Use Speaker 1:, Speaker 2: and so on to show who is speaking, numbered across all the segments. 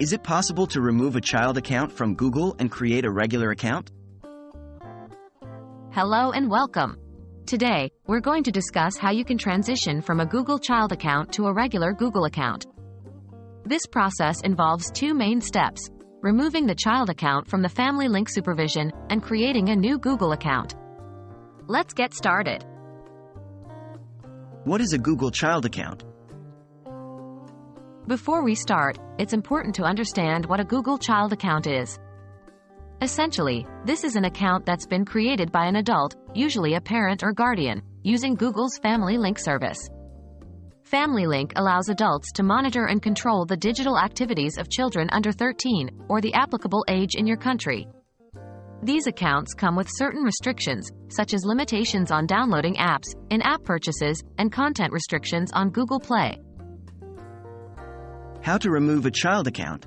Speaker 1: Is it possible to remove a child account from Google and create a regular account?
Speaker 2: Hello and welcome. Today, we're going to discuss how you can transition from a Google Child account to a regular Google account. This process involves two main steps: removing the child account from the Family Link supervision and creating a new Google account. Let's get started.
Speaker 1: What is a Google Child account?
Speaker 2: Before we start, it's important to understand what a Google Child account is. Essentially, this is an account that's been created by an adult, usually a parent or guardian, using Google's Family Link service. Family Link allows adults to monitor and control the digital activities of children under 13, or the applicable age in your country. These accounts come with certain restrictions, such as limitations on downloading apps, in-app purchases, and content restrictions on Google Play.
Speaker 1: How to remove a child account?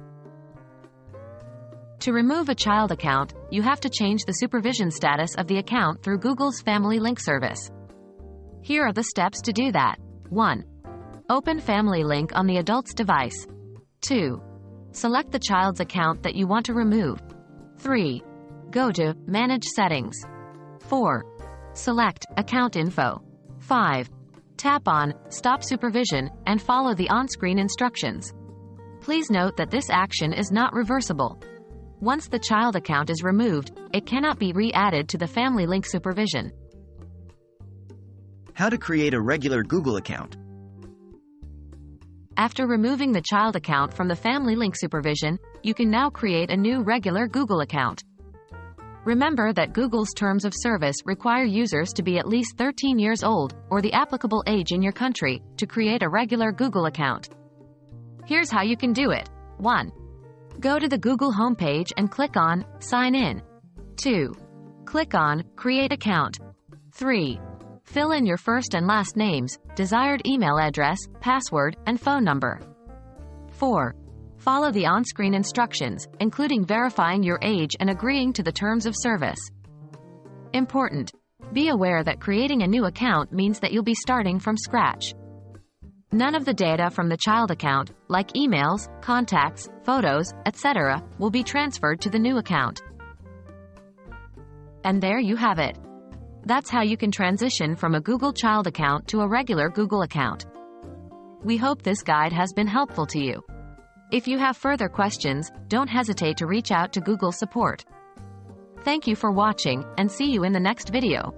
Speaker 2: To remove a child account, you have to change the supervision status of the account through Google's Family Link service. Here are the steps to do that. 1. Open Family Link on the adult's device. 2. Select the child's account that you want to remove. 3. Go to Manage Settings. 4. Select Account Info. 5. Tap on Stop Supervision and follow the on-screen instructions. Please note that this action is not reversible. Once the child account is removed, it cannot be re-added to the Family Link supervision.
Speaker 1: How to create a regular Google account?
Speaker 2: After removing the child account from the Family Link supervision, you can now create a new regular Google account. Remember that Google's terms of service require users to be at least 13 years old, or the applicable age in your country, to create a regular Google account. Here's how you can do it. 1. Go to the Google homepage and click on Sign In. 2. Click on Create Account. 3. Fill in your first and last names, desired email address, password, and phone number. 4. Follow the on-screen instructions, including verifying your age and agreeing to the terms of service. Important: be aware that creating a new account means that you'll be starting from scratch. None of the data from the child account, like emails, contacts, photos, etc., will be transferred to the new account. And there you have it. That's how you can transition from a Google Child account to a regular Google account. We hope this guide has been helpful to you. If you have further questions, don't hesitate to reach out to Google support. Thank you for watching, and see you in the next video.